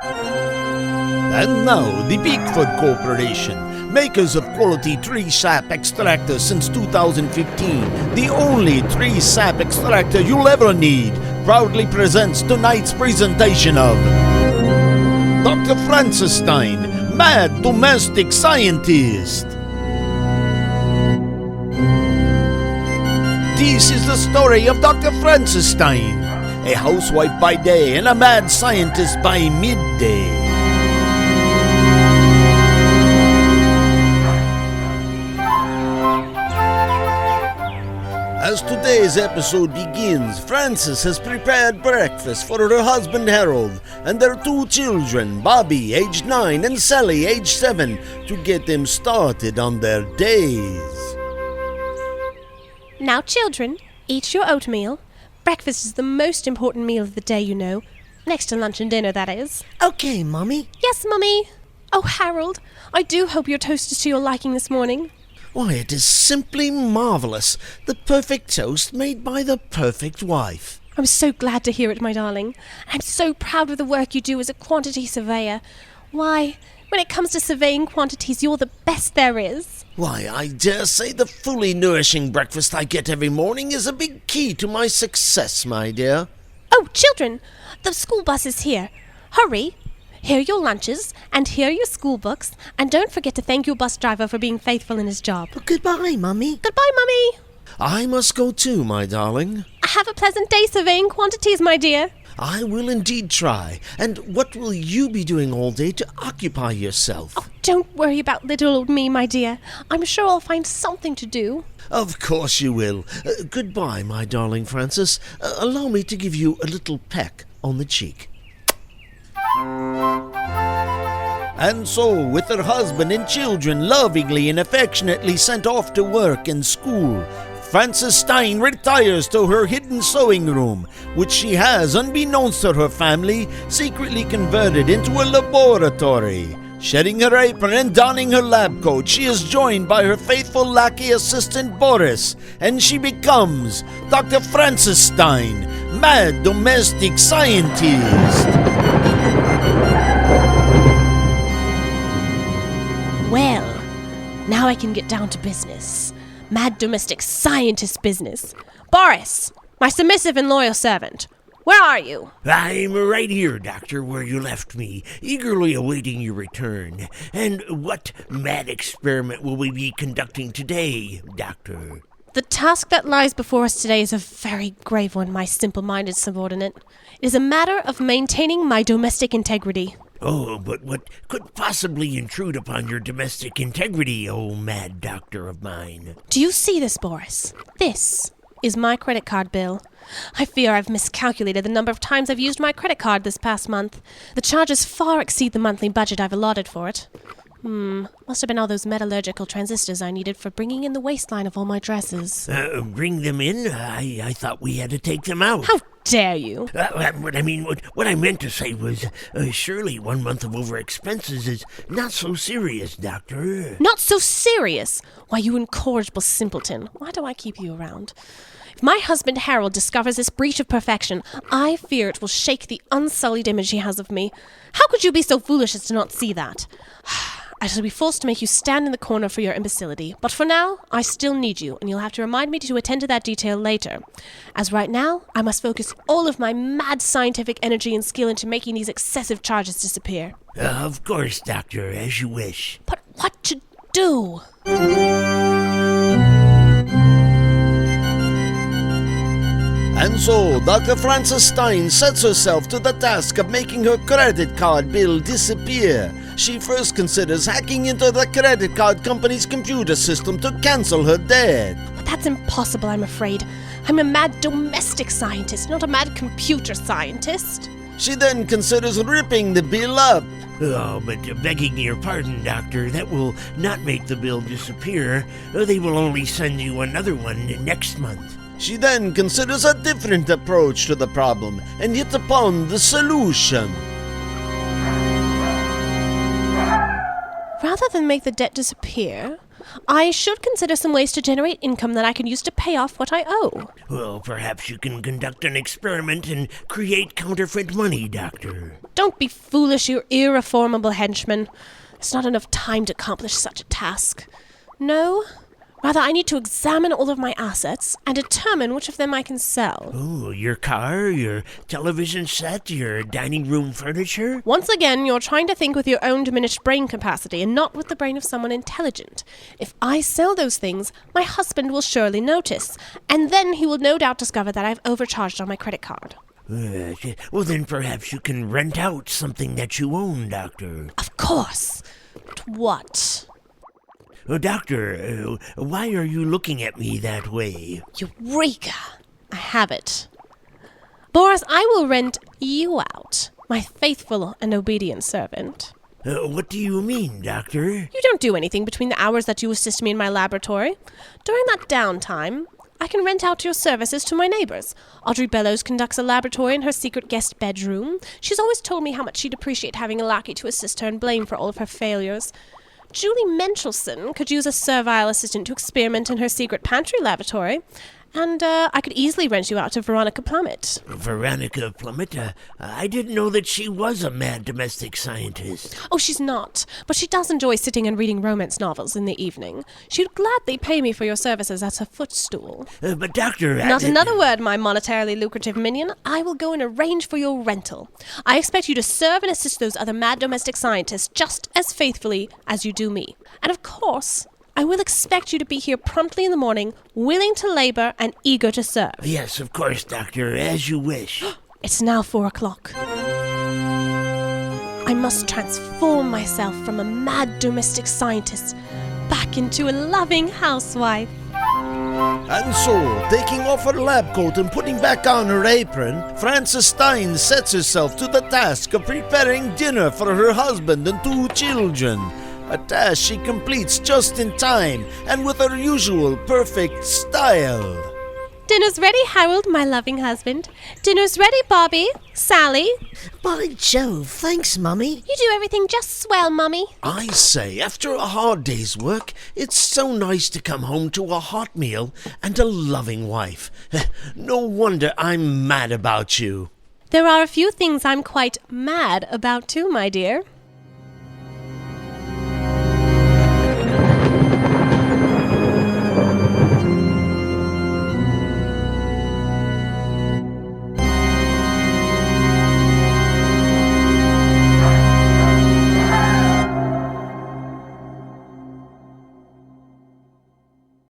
And now, the Bigfoot Corporation, makers of quality tree sap extractor since 2015, the only tree sap extractor you'll ever need, proudly presents tonight's presentation of Dr. Francis Stein, Mad Domestic Scientist. This is the story of Dr. Francis Stein, a housewife by day and a mad scientist by midday. As today's episode begins, Frances has prepared breakfast for her husband Harold and their two children, Bobby, age 9, and Sally, age 7, to get them started on their days. Now, children, eat your oatmeal. Breakfast is the most important meal of the day, you know. Next to lunch and dinner, that is. Okay, Mummy. Yes, Mummy. Oh, Harold, I do hope your toast is to your liking this morning. Why, it is simply marvelous. The perfect toast made by the perfect wife. I'm so glad to hear it, my darling. I'm so proud of the work you do as a quantity surveyor. Why, when it comes to surveying quantities, you're the best there is. Why, I dare say the fully nourishing breakfast I get every morning is a big key to my success, my dear. Oh, children, the school bus is here. Hurry. Here are your lunches, and here are your school books, and don't forget to thank your bus driver for being faithful in his job. Goodbye, Mummy. Goodbye, Mummy. I must go too, my darling. Have a pleasant day surveying quantities, my dear. I will indeed try. And what will you be doing all day to occupy yourself? Oh, don't worry about little old me, my dear. I'm sure I'll find something to do. Of course you will. Goodbye, my darling Francis. Allow me to give you a little peck on the cheek. And so, with her husband and children lovingly and affectionately sent off to work and school, Frances Stein retires to her hidden sewing room, which she has, unbeknownst to her family, secretly converted into a laboratory. Shedding her apron and donning her lab coat, she is joined by her faithful lackey assistant Boris, and she becomes Dr. Francis Stein, Mad Domestic Scientist. Well, now I can get down to business. Mad domestic scientist business. Boris, my submissive and loyal servant, where are you? I'm right here, Doctor, where you left me, eagerly awaiting your return. And what mad experiment will we be conducting today, Doctor? The task that lies before us today is a very grave one, my simple-minded subordinate. It is a matter of maintaining my domestic integrity. Oh, but what could possibly intrude upon your domestic integrity, oh mad doctor of mine? Do you see this, Boris? This is my credit card bill. I fear I've miscalculated the number of times I've used my credit card this past month. The charges far exceed the monthly budget I've allotted for it. Must have been all those metallurgical transistors I needed for bringing in the waistline of all my dresses. Bring them in? I thought we had to take them out. How dare you? What I meant to say was, surely 1 month of over expenses is not so serious, Doctor. Not so serious? Why, you incorrigible simpleton. Why do I keep you around? If my husband Harold discovers this breach of perfection, I fear it will shake the unsullied image he has of me. How could you be so foolish as to not see that? I shall be forced to make you stand in the corner for your imbecility. But for now, I still need you, and you'll have to remind me to attend to that detail later. As right now, I must focus all of my mad scientific energy and skill into making these excessive charges disappear. Of course, Doctor, as you wish. But what to do? And so, Dr. Frances Stein sets herself to the task of making her credit card bill disappear. She first considers hacking into the credit card company's computer system to cancel her debt. But that's impossible, I'm afraid. I'm a mad domestic scientist, not a mad computer scientist. She then considers ripping the bill up. Oh, but begging your pardon, Doctor, that will not make the bill disappear. They will only send you another one next month. She then considers a different approach to the problem and hits upon the solution. Rather than make the debt disappear, I should consider some ways to generate income that I can use to pay off what I owe. Well, perhaps you can conduct an experiment and create counterfeit money, Doctor. Don't be foolish, you irreformable henchman. There's not enough time to accomplish such a task. No, rather I need to examine all of my assets and determine which of them I can sell. Oh, your car, your television set, your dining room furniture? Once again, you're trying to think with your own diminished brain capacity and not with the brain of someone intelligent. If I sell those things, my husband will surely notice, and then he will no doubt discover that I've overcharged on my credit card. Well, then perhaps you can rent out something that you own, Doctor. Of course. But what? Oh, Doctor, why are you looking at me that way? Eureka! I have it. Boris, I will rent you out, my faithful and obedient servant. What do you mean, Doctor? You don't do anything between the hours that you assist me in my laboratory. During that downtime, I can rent out your services to my neighbors. Audrey Bellows conducts a laboratory in her secret guest bedroom. She's always told me how much she'd appreciate having a lackey to assist her and blame for all of her failures. Julie Menchelson could use a servile assistant to experiment in her secret pantry laboratory. And I could easily rent you out to Veronica Plummet. Veronica Plummet? I didn't know that she was a mad domestic scientist. Oh, she's not. But she does enjoy sitting and reading romance novels in the evening. She'd gladly pay me for your services as her footstool. But Doctor... Not another word, my monetarily lucrative minion. I will go and arrange for your rental. I expect you to serve and assist those other mad domestic scientists just as faithfully as you do me. And of course, I will expect you to be here promptly in the morning, willing to labor and eager to serve. Yes, of course, Doctor, as you wish. It's now 4 o'clock. I must transform myself from a mad domestic scientist back into a loving housewife. And so, taking off her lab coat and putting back on her apron, Frances Stein sets herself to the task of preparing dinner for her husband and 2 children. A task she completes just in time and with her usual perfect style. Dinner's ready, Harold, my loving husband. Dinner's ready, Bobby. Sally. By Jove, thanks, Mummy. You do everything just swell, Mummy. I say, after a hard day's work, it's so nice to come home to a hot meal and a loving wife. No wonder I'm mad about you. There are a few things I'm quite mad about too, my dear.